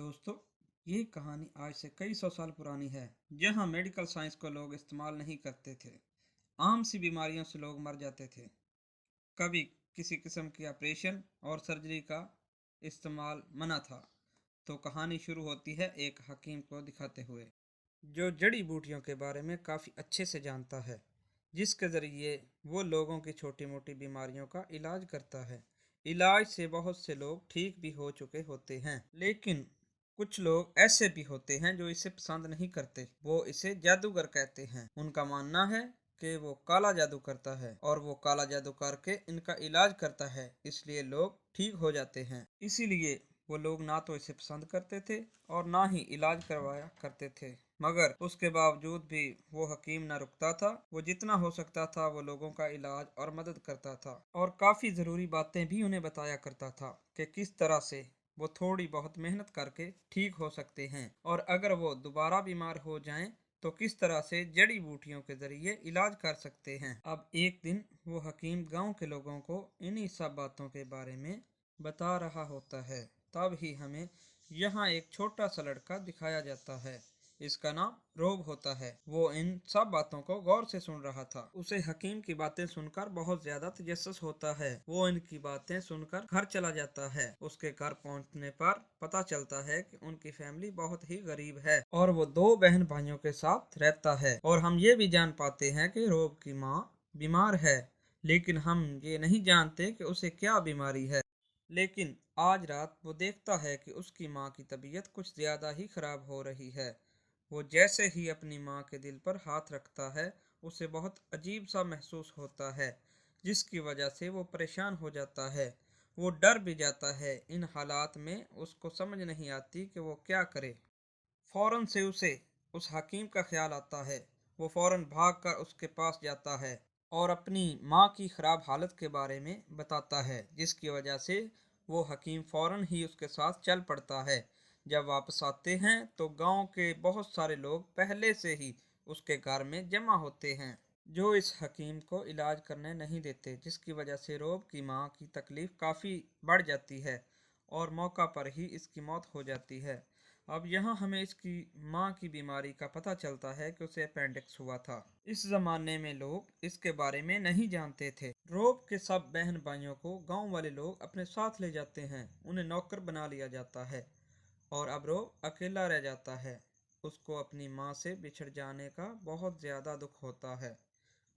दोस्तों, ये कहानी आज से कई सौ साल पुरानी है। जहाँ मेडिकल साइंस को लोग इस्तेमाल नहीं करते थे, आम सी बीमारियों से लोग मर जाते थे। कभी किसी किस्म की ऑपरेशन और सर्जरी का इस्तेमाल मना था। तो कहानी शुरू होती है एक हकीम को दिखाते हुए, जो जड़ी बूटियों के बारे में काफ़ी अच्छे से जानता है, जिसके ज़रिए वो लोगों की छोटी मोटी बीमारियों का इलाज करता है। इलाज से बहुत से लोग ठीक भी हो चुके होते हैं, लेकिन कुछ लोग ऐसे भी होते हैं जो इसे पसंद नहीं करते। वो इसे जादूगर कहते हैं। उनका मानना है कि वो काला जादू करता है और वो काला जादू करके इनका इलाज करता है, इसलिए लोग ठीक हो जाते हैं। इसीलिए वो लोग ना तो इसे पसंद करते थे और ना ही इलाज करवाया करते थे। मगर उसके बावजूद भी वो हकीम न रुकता था। वो जितना हो सकता था वो लोगों का इलाज और मदद करता था, और काफ़ी ज़रूरी बातें भी उन्हें बताया करता था कि किस तरह से वो थोड़ी बहुत मेहनत करके ठीक हो सकते हैं, और अगर वो दोबारा बीमार हो जाएं तो किस तरह से जड़ी बूटियों के जरिए इलाज कर सकते हैं। अब एक दिन वो हकीम गांव के लोगों को इन्हीं सब बातों के बारे में बता रहा होता है। तब ही हमें यहाँ एक छोटा सा लड़का दिखाया जाता है। इसका नाम रोब होता है। वो इन सब बातों को गौर से सुन रहा था। उसे हकीम की बातें सुनकर बहुत ज्यादा तजस्सुस होता है। वो इनकी बातें सुनकर घर चला जाता है। उसके घर पहुंचने पर पता चलता है कि उनकी फैमिली बहुत ही गरीब है और वो दो बहन भाइयों के साथ रहता है। और हम ये भी जान पाते हैं कि रोब की माँ बीमार है, लेकिन हम ये नहीं जानते कि उसे क्या बीमारी है। लेकिन आज रात वो देखता है कि उसकी माँ की तबीयत कुछ ज्यादा ही खराब हो रही है। वो जैसे ही अपनी माँ के दिल पर हाथ रखता है, उसे बहुत अजीब सा महसूस होता है, जिसकी वजह से वो परेशान हो जाता है। वो डर भी जाता है। इन हालात में उसको समझ नहीं आती कि वो क्या करे। फौरन से उसे उस हकीम का ख्याल आता है। वो फौरन भागकर उसके पास जाता है और अपनी माँ की ख़राब हालत के बारे में बताता है, जिसकी वजह से वो हकीम फौरन ही उसके साथ चल पड़ता है। जब वापस आते हैं तो गांव के बहुत सारे लोग पहले से ही उसके घर में जमा होते हैं, जो इस हकीम को इलाज करने नहीं देते, जिसकी वजह से रोब की माँ की तकलीफ़ काफ़ी बढ़ जाती है और मौका पर ही इसकी मौत हो जाती है। अब यहाँ हमें इसकी माँ की बीमारी का पता चलता है कि उसे अपेंडिक्स हुआ था। इस जमाने में लोग इसके बारे में नहीं जानते थे। रोब के सब बहन भाइयों को गांव वाले लोग अपने साथ ले जाते हैं। उन्हें नौकर बना लिया जाता है और अब रोब अकेला रह जाता है। उसको अपनी माँ से बिछड़ जाने का बहुत ज़्यादा दुख होता है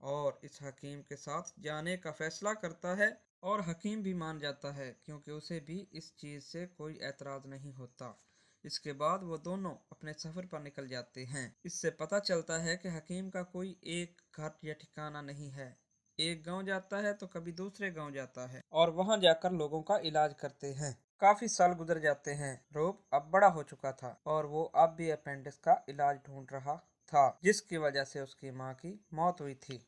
और इस हकीम के साथ जाने का फैसला करता है। और हकीम भी मान जाता है, क्योंकि उसे भी इस चीज़ से कोई एतराज़ नहीं होता। इसके बाद वो दोनों अपने सफ़र पर निकल जाते हैं। इससे पता चलता है कि हकीम का कोई एक घर या ठिकाना नहीं है। एक गांव जाता है तो कभी दूसरे गांव जाता है और वहां जाकर लोगों का इलाज करते हैं। काफी साल गुजर जाते हैं। रोब अब बड़ा हो चुका था और वो अब भी अपेंडिक्स का इलाज ढूंढ रहा था, जिसकी वजह से उसकी माँ की मौत हुई थी।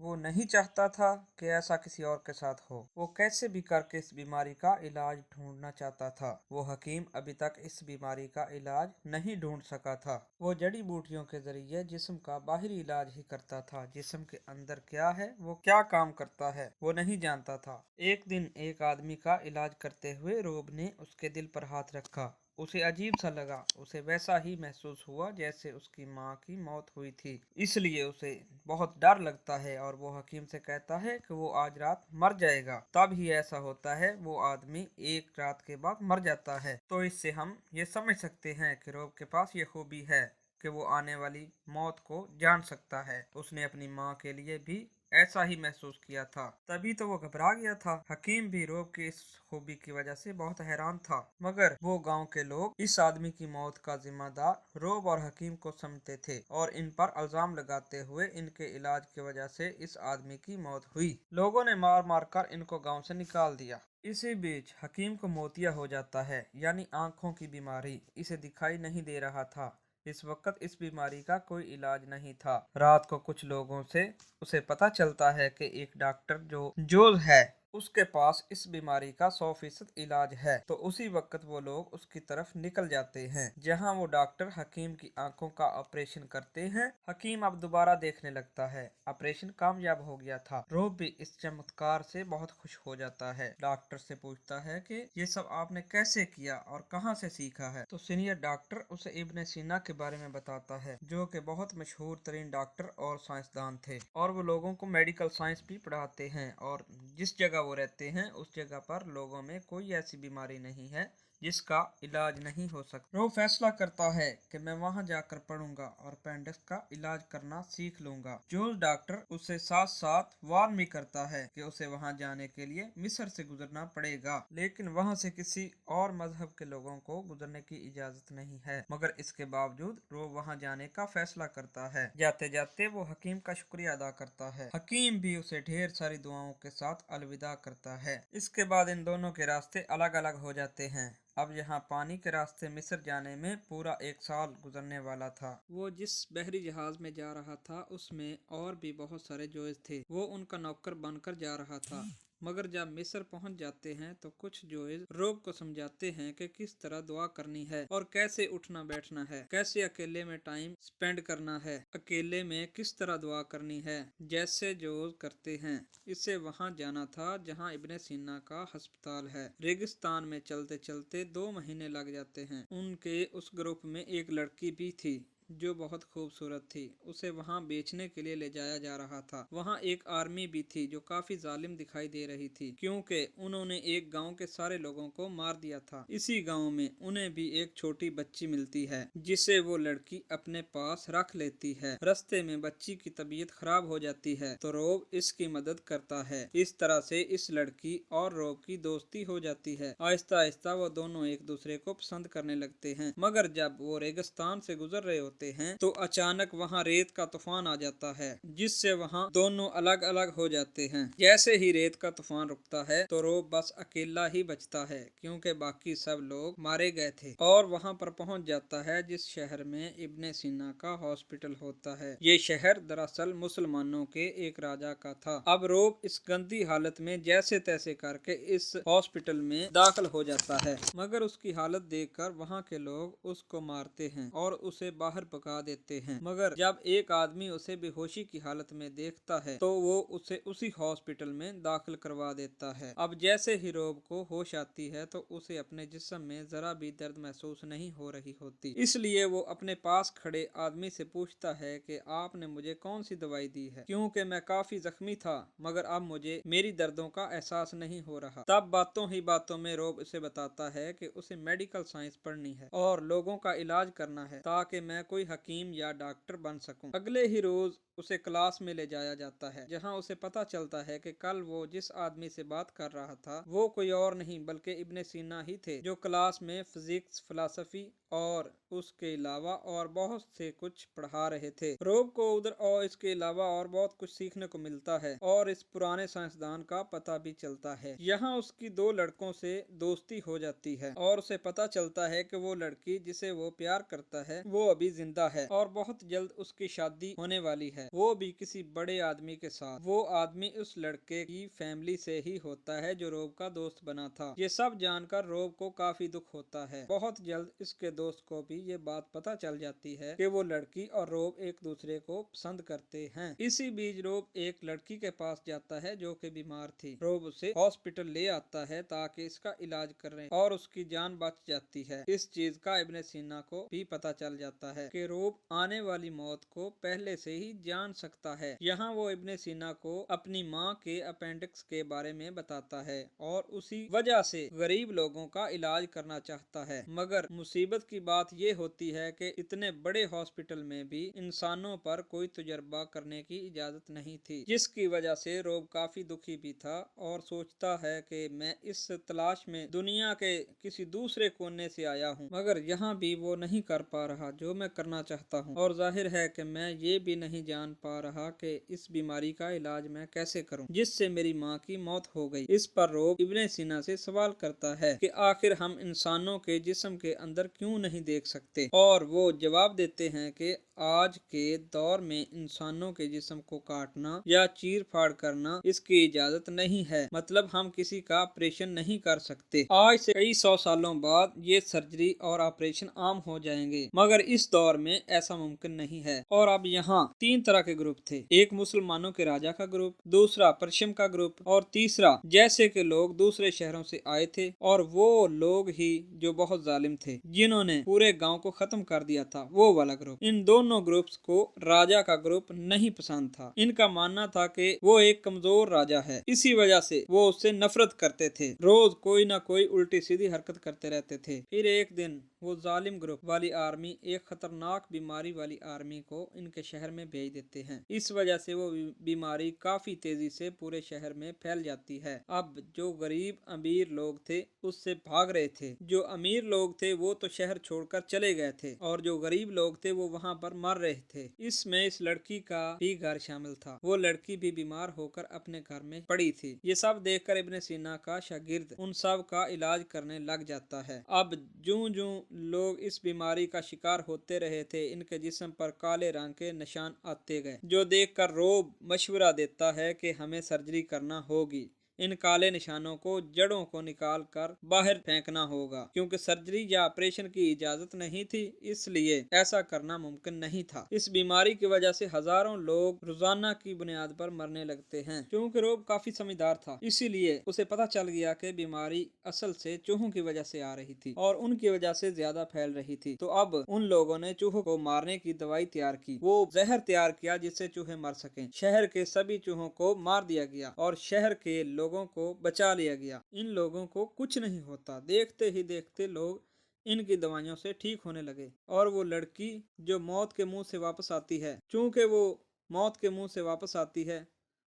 वो नहीं चाहता था कि ऐसा किसी और के साथ हो। वो कैसे भी करके इस बीमारी का इलाज ढूंढना चाहता था। वो हकीम अभी तक इस बीमारी का इलाज नहीं ढूंढ सका था। वो जड़ी बूटियों के जरिए जिस्म का बाहरी इलाज ही करता था। जिस्म के अंदर क्या है, वो क्या काम करता है, वो नहीं जानता था। एक दिन एक आदमी का इलाज करते हुए रोब ने उसके दिल पर हाथ रखा। उसे अजीब सा लगा। उसे वैसा ही महसूस हुआ जैसे उसकी माँ की मौत हुई थी। इसलिए उसे बहुत डर लगता है और वो हकीम से कहता है कि वो आज रात मर जाएगा। तब ही ऐसा होता है, वो आदमी एक रात के बाद मर जाता है। तो इससे हम ये समझ सकते हैं कि रोब के पास ये खूबी है कि वो आने वाली मौत को जान सकता है। उसने अपनी माँ के लिए भी ऐसा ही महसूस किया था, तभी तो वो घबरा गया था। हकीम भी रोब की इस खूबी की वजह से बहुत हैरान था, मगर वो गांव के लोग इस आदमी की मौत का जिम्मेदार रोब और हकीम को समझते थे और इन पर इल्जाम लगाते हुए इनके इलाज की वजह से इस आदमी की मौत हुई। लोगों ने मार मार कर इनको गांव से निकाल दिया। इसी बीच हकीम को मोतिया हो जाता है, यानी आंखों की बीमारी। इसे दिखाई नहीं दे रहा था। इस वक्त इस बीमारी का कोई इलाज नहीं था। रात को कुछ लोगों से उसे पता चलता है कि एक डॉक्टर जो जोज है, اس کے پاس اس بیماری کا 100% علاج ہے، تو اسی وقت وہ لوگ اس کی طرف نکل جاتے ہیں، جہاں وہ ڈاکٹر حکیم کی آنکھوں کا آپریشن کرتے ہیں۔ حکیم اب دوبارہ دیکھنے لگتا ہے، آپریشن کامیاب ہو گیا تھا۔ روب بھی اس چمتکار سے بہت خوش ہو جاتا ہے، ڈاکٹر سے پوچھتا ہے کہ یہ سب آپ نے کیسے کیا اور کہاں سے سیکھا ہے؟ تو سینئر ڈاکٹر اسے ابن سینا کے بارے میں بتاتا ہے، جو کہ بہت مشہور ترین ڈاکٹر اور سائنسدان تھے، اور وہ لوگوں کو میڈیکل سائنس بھی پڑھاتے ہیں، اور جس جگہ وہ رہتے ہیں اس جگہ پر لوگوں میں کوئی ایسی بیماری نہیں ہے جس کا علاج نہیں ہو سکتا۔ وہ فیصلہ کرتا ہے کہ میں وہاں جا کر پڑھوں گا اور اپینڈکس کا علاج کرنا سیکھ لوں گا۔ جو ڈاکٹر اسے ساتھ ساتھ وارن بھی کرتا ہے کہ اسے وہاں جانے کے لیے مصر سے گزرنا پڑے گا، لیکن وہاں سے کسی اور مذہب کے لوگوں کو گزرنے کی اجازت نہیں ہے، مگر اس کے باوجود وہ وہاں جانے کا فیصلہ کرتا ہے۔ جاتے جاتے وہ حکیم کا شکریہ ادا کرتا ہے، حکیم بھی اسے ڈھیر ساری دعاؤں کے ساتھ الوداع کرتا ہے۔ اس کے بعد ان دونوں کے راستے الگ الگ ہو جاتے ہیں۔ اب یہاں پانی کے راستے مصر جانے میں پورا 1 سال گزرنے والا تھا۔ وہ جس بحری جہاز میں جا رہا تھا اس میں اور بھی بہت سارے جوئز تھے، وہ ان کا نوکر بن کر جا رہا تھا، مگر جب مصر پہنچ جاتے ہیں تو کچھ جوئز روب کو سمجھاتے ہیں کہ کس طرح دعا کرنی ہے اور کیسے اٹھنا بیٹھنا ہے، کیسے اکیلے میں ٹائم سپینڈ کرنا ہے، اکیلے میں کس طرح دعا کرنی ہے، جیسے جوز کرتے ہیں۔ اسے وہاں جانا تھا جہاں ابن سینا کا ہسپتال ہے۔ ریگستان میں چلتے چلتے 2 مہینے لگ جاتے ہیں۔ ان کے اس گروپ میں ایک لڑکی بھی تھی جو بہت خوبصورت تھی، اسے وہاں بیچنے کے لیے لے جایا جا رہا تھا۔ وہاں ایک آرمی بھی تھی جو کافی ظالم دکھائی دے رہی تھی، کیونکہ انہوں نے ایک گاؤں کے سارے لوگوں کو مار دیا تھا۔ اسی گاؤں میں انہیں بھی ایک چھوٹی بچی ملتی ہے جسے وہ لڑکی اپنے پاس رکھ لیتی ہے۔ رستے میں بچی کی طبیعت خراب ہو جاتی ہے تو روب اس کی مدد کرتا ہے۔ اس طرح سے اس لڑکی اور روب کی دوستی ہو جاتی ہے۔ آہستہ آہستہ وہ دونوں ایک دوسرے کو پسند کرنے لگتے ہیں، مگر جب وہ ریگستان سے گزر رہے ہوتے ہیں تو اچانک وہاں ریت کا طوفان آ جاتا ہے، جس سے وہاں دونوں الگ الگ ہو جاتے ہیں۔ جیسے ہی ریت کا طوفان رکتا ہے تو روب بس اکیلا ہی بچتا ہے، کیونکہ باقی سب لوگ مارے گئے تھے، اور وہاں پر پہنچ جاتا ہے جس شہر میں ابن سینا کا ہاسپٹل ہوتا ہے۔ یہ شہر دراصل مسلمانوں کے ایک راجا کا تھا۔ اب روب اس گندی حالت میں جیسے تیسے کر کے اس ہاسپٹل میں داخل ہو جاتا ہے، مگر اس کی حالت دیکھ کر وہاں کے لوگ اس کو مارتے ہیں اور اسے باہر بھگا دیتے ہیں، مگر جب ایک آدمی اسے بے ہوشی کی حالت میں دیکھتا ہے تو وہ اسے اسی ہاسپٹل میں داخل کروا دیتا ہے۔ اب جیسے ہی روب کو ہوش آتی ہے تو اسے اپنے جسم میں ذرا بھی درد محسوس نہیں ہو رہی ہوتی، اس لیے وہ اپنے پاس کھڑے آدمی سے پوچھتا ہے کہ آپ نے مجھے کون سی دوائی دی ہے، کیونکہ میں کافی زخمی تھا، مگر اب مجھے میری دردوں کا احساس نہیں ہو رہا۔ تب باتوں ہی باتوں میں روب اسے بتاتا ہے کہ اسے میڈیکل سائنس پڑھنی ہے اور لوگوں کا علاج کرنا ہے تاکہ میں کوئی حکیم یا ڈاکٹر بن سکوں۔ اگلے ہی روز اسے کلاس میں لے جایا جاتا ہے، جہاں اسے پتا چلتا ہے کہ کل وہ جس آدمی سے بات کر رہا تھا وہ کوئی اور نہیں بلکہ ابن سینا ہی تھے، جو کلاس میں فزکس، فلسفی اور اس کے علاوہ اور بہت سے کچھ پڑھا رہے تھے۔ روب کو ادھر اور اس کے علاوہ اور بہت کچھ سیکھنے کو ملتا ہے اور اس پرانے سائنسدان کا پتہ بھی چلتا ہے۔ یہاں اس کی 2 لڑکوں سے دوستی ہو جاتی ہے اور اسے پتا چلتا ہے کہ وہ لڑکی جسے وہ پیار کرتا ہے وہ ابھی زندہ ہے اور بہت جلد اس کی شادی ہونے والی ہے، وہ بھی کسی بڑے آدمی کے ساتھ۔ وہ آدمی اس لڑکے کی فیملی سے ہی ہوتا ہے جو روب کا دوست بنا تھا۔ یہ سب جان کر روب کو کافی دکھ ہوتا ہے۔ بہت جلد اس کے دوست کو بھی یہ بات پتا چل جاتی ہے کہ وہ لڑکی اور روب ایک دوسرے کو پسند کرتے ہیں۔ اسی بیچ روب ایک لڑکی کے پاس جاتا ہے جو کہ بیمار تھی۔ روب اسے ہاسپٹل لے آتا ہے تاکہ اس کا علاج کریں اور اس کی جان بچ جاتی ہے۔ اس چیز کا ابن سینا کو بھی پتا چل جاتا ہے کہ روب آنے والی موت کو پہلے سے ہی جان سکتا ہے۔ یہاں وہ ابن سینا کو اپنی ماں کے اپینڈکس کے بارے میں بتاتا ہے اور اسی وجہ سے غریب لوگوں کا علاج کرنا چاہتا ہے، مگر مصیبت کی بات یہ ہوتی ہے کہ اتنے بڑے ہاسپٹل میں بھی انسانوں پر کوئی تجربہ کرنے کی اجازت نہیں تھی، جس کی وجہ سے روب کافی دکھی بھی تھا اور سوچتا ہے کہ میں اس تلاش میں دنیا کے کسی دوسرے کونے سے آیا ہوں، مگر یہاں بھی وہ نہیں کر پا رہا جو میں کرنا करना चाहता हूँ, और जाहिर है कि मैं ये भी नहीं जान पा रहा कि इस बीमारी का इलाज मैं कैसे करूँ जिससे मेरी माँ की मौत हो गई। इस पर रोब इब्ने सीना से सवाल करता है कि आखिर हम इंसानों के जिस्म के अंदर क्यों नहीं देख सकते, और वो जवाब देते हैं कि आज के दौर में इंसानों के जिस्म को काटना या चीर फाड़ करना इसकी इजाजत नहीं है, मतलब हम किसी का ऑपरेशन नहीं कर सकते। आज से कई सौ सालों बाद ये सर्जरी और ऑपरेशन आम हो जाएंगे, मगर इस दौर में ऐसा मुमकिन नहीं है। और अब यहाँ 3 तरह के ग्रुप थे, एक मुसलमानों के राजा का ग्रुप, दूसरा पर्शियम का ग्रुप, और तीसरा जैसे के लोग दूसरे शहरों से आए थे और वो लोग ही जो बहुत जालिम थे जिन्होंने पूरे गांव को खत्म कर दिया था, वो वाला ग्रुप। इन दोनों ग्रुप्स को राजा का ग्रुप नहीं पसंद था। इनका मानना था कि वो एक कमजोर राजा है, इसी वजह से वो उससे नफरत करते थे, रोज कोई ना कोई उल्टी सीधी हरकत करते रहते थे। फिर एक दिन वो जालिम ग्रुप वाली आर्मी एक खतरनाक बीमारी वाली आर्मी को इनके शहर में भेज देते हैं। इस वजह से वो बीमारी काफी तेजी से पूरे शहर में फैल जाती है। अब जो गरीब अमीर लोग थे उससे भाग रहे थे, जो अमीर लोग थे वो तो शहर छोड़कर चले गए थे, और जो गरीब लोग थे वो वहाँ पर मर रहे थे। इसमें इस लड़की का भी घर शामिल था, वो लड़की भी बीमार होकर अपने घर में पड़ी थी। ये सब देखकर इब्ने सीना का शागिर्द उन सब का इलाज करने लग जाता है। अब जूं जूं लोग इस बीमारी का शिकार होते रहे थे, इनके जिस्म पर काले रंग के निशान आते गए, जो देखकर रोब मशवरा देता है कि हमें सर्जरी करना होगी। इन काले निशानों को जड़ों को निकाल कर बाहर फेंकना होगा, क्योंकि सर्जरी या ऑपरेशन की इजाजत नहीं थी, इसलिए ऐसा करना मुमकिन नहीं था। इस बीमारी की वजह से हजारों लोग रोजाना की बुनियाद पर मरने लगते हैं। क्योंकि रोब काफी समझदार था, इसीलिए उसे पता चल गया कि बीमारी असल से चूहों की वजह से आ रही थी और उनकी वजह से ज्यादा फैल रही थी। तो अब उन लोगों ने चूहों को मारने की दवाई तैयार की। वो जहर तैयार किया जिससे चूहे मर सकें। शहर के सभी चूहों को मार दिया गया और शहर के लोगों को बचा लिया गया। इन लोगों को कुछ नहीं होता। देखते ही देखते लोग इनकी दवाइयों से ठीक होने लगे, और वो लड़की जो मौत के मुंह से वापस आती है, चूंकि वो मौत के मुंह से वापस आती है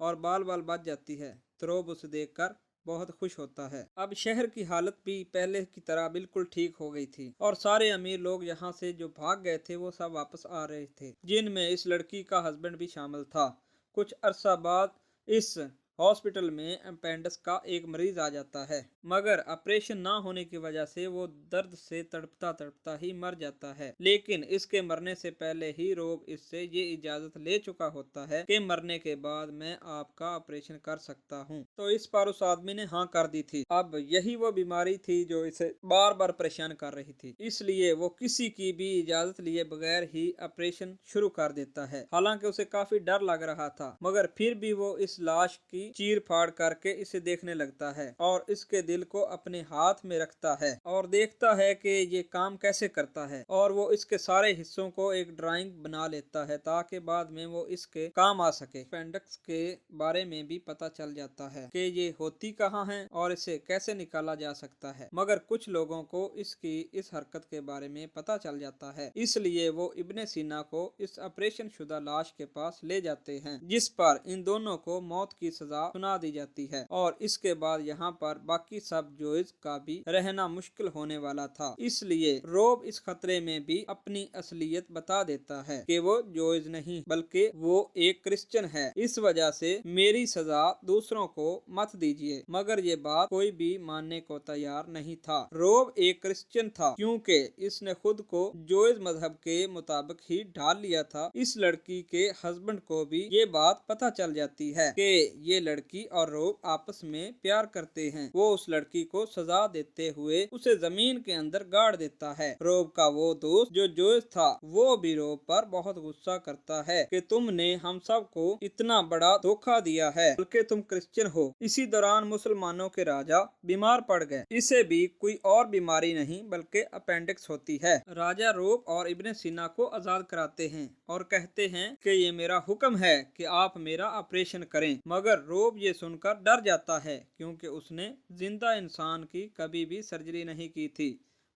और बाल बाल बच जाती है, तो रोब उसे देखकर बहुत खुश होता है। अब शहर की हालत भी पहले की तरह बिल्कुल ठीक हो गई थी, और सारे अमीर लोग यहाँ से जो भाग गए थे वो सब वापस आ रहे थे, जिनमें इस लड़की का हस्बैंड भी शामिल था। कुछ अरसा बाद इस हॉस्पिटल में अपेंडिक्स का एक मरीज आ जाता है, मगर ऑपरेशन ना होने की वजह से वो दर्द से तड़पता तड़पता ही मर जाता है। लेकिन इसके मरने से पहले ही रोब इससे ये इजाजत ले चुका होता है कि मरने के बाद मैं आपका ऑपरेशन कर सकता हूँ। तो इस पर उस आदमी ने हाँ कर दी थी। अब यही वो बीमारी थी जो इसे बार बार परेशान कर रही थी, इसलिए वो किसी की भी इजाजत लिए बगैर ही ऑपरेशन शुरू कर देता है। हालांकि उसे काफी डर लग रहा था, मगर फिर भी वो इस लाश की चीर फाड़ करके इसे देखने लगता है और इसके दिल को अपने हाथ में रखता है और देखता है कि ये काम कैसे करता है, और वो इसके सारे हिस्सों को एक ड्राइंग बना लेता है ताकि बाद में वो इसके काम आ सके। अपेंडिक्स के बारे में भी पता चल जाता है कि ये होती कहाँ है और इसे कैसे निकाला जा सकता है, मगर कुछ लोगों को इसकी इस हरकत के बारे में पता चल जाता है, इसलिए वो इब्ने सीना को इस ऑपरेशन शुदा लाश के पास ले जाते हैं, जिस पर इन दोनों को मौत की सजा सुना दी जाती है। और इसके बाद यहाँ पर बाकी सब जोइज का भी रहना मुश्किल होने वाला था, इसलिए रोब इस खतरे में भी अपनी असलियत बता देता है कि वो जोइज नहीं बल्कि वो एक क्रिश्चियन है, इस वजह से मेरी सजा दूसरों को मत दीजिए। मगर ये बात कोई भी मानने को तैयार नहीं था। रोब एक क्रिश्चियन था क्योंकि इसने खुद को जोइज मजहब के मुताबिक ही ढाल लिया था। इस लड़की के हस्बैंड को भी ये बात पता चल जाती है कि ये लड़की और रोब आपस में प्यार करते हैं। वो उस लड़की को सजा देते हुए उसे जमीन के अंदर गाड़ देता है। रोब का वो दोस्त जो जोइस था वो भी रोब पर बहुत गुस्सा करता है कि तुमने हम सब को इतना बड़ा धोखा दिया है, बल्कि तुम क्रिश्चियन हो। इसी दौरान मुसलमानों के राजा बीमार पड़ गए। इसे भी कोई और बीमारी नहीं बल्कि अपेंडिक्स होती है। राजा रोब और इब्ने सीना को आजाद कराते हैं और कहते हैं कि ये मेरा हुक्म है कि आप मेरा ऑपरेशन करें, मगर रोब ये सुनकर डर जाता है क्योंकि उसने जिंदा इंसान की कभी भी सर्जरी नहीं की थी।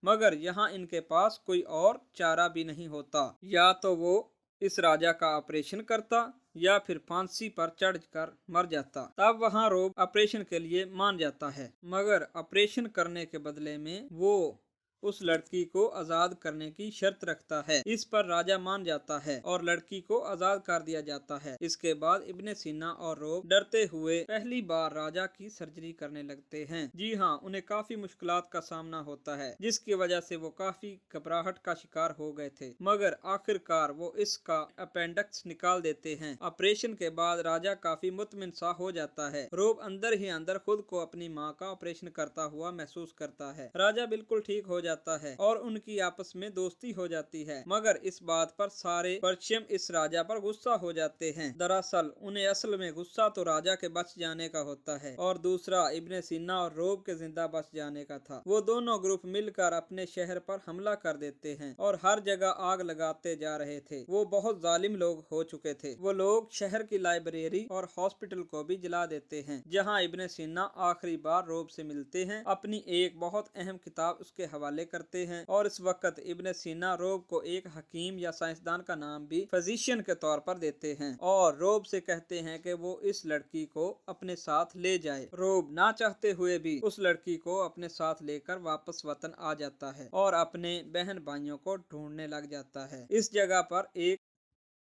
मगर यहाँ इनके पास कोई और चारा भी नहीं होता, या तो वो इस राजा का ऑपरेशन करता या फिर फांसी पर चढ़कर मर जाता। तब वहाँ रोब ऑपरेशन के लिए मान जाता है, मगर ऑपरेशन करने के बदले में वो उस लड़की को आजाद करने की शर्त रखता है। इस पर राजा मान जाता है और लड़की को आजाद कर दिया जाता है। इसके बाद इब्ने सीना और रोब डरते हुए पहली बार राजा की सर्जरी करने लगते हैं। जी हाँ, उन्हें काफी मुश्किलात का सामना होता है, जिसकी वजह से वो काफी घबराहट का शिकार हो गए थे, मगर आखिरकार वो इसका अपेंडिक्स निकाल देते हैं। ऑपरेशन के बाद राजा काफी मुतमिन सा हो जाता है। रोब अंदर ही अंदर खुद को अपनी माँ का ऑपरेशन करता हुआ महसूस करता है। राजा बिल्कुल ठीक हो जाता है और उनकी आपस में दोस्ती हो जाती है, मगर इस बात पर सारे पर्शियन इस राजा पर गुस्सा हो जाते हैं। दरअसल उन्हें असल में गुस्सा तो राजा के बच जाने का होता है और दूसरा इब्ने सीना और रोब के जिंदा बच जाने का था। वो दोनों ग्रुप मिलकर अपने शहर पर हमला कर देते हैं और हर जगह आग लगाते जा रहे थे। वो बहुत जालिम लोग हो चुके थे। वो लोग शहर की लाइब्रेरी और हॉस्पिटल को भी जला देते हैं, जहाँ इब्ने सीना आखिरी बार रोब से मिलते हैं, अपनी एक बहुत अहम किताब उसके हवाले करते हैं और इस वक्त इब्ने सीना रोब को एक हकीम या साइंसदान का नाम भी फिजिशियन के तौर पर देते हैं और रोब से कहते हैं कि वो इस लड़की को अपने साथ ले जाए। रोब ना चाहते हुए भी उस लड़की को अपने साथ लेकर वापस वतन आ जाता है और अपने बहन भाइयों को ढूंढने लग जाता है। इस जगह पर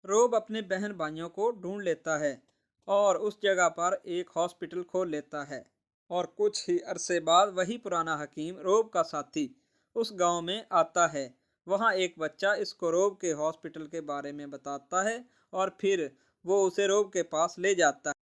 रोब अपने बहन भाइयों को ढूंढ लेता है और उस जगह पर एक हॉस्पिटल खोल लेता है और कुछ ही अरसे बाद वही पुराना हकीम रोब का साथी उस गांव में आता है। वहां एक बच्चा इसको रोब के हॉस्पिटल के बारे में बताता है और फिर वो उसे रोब के पास ले जाता है।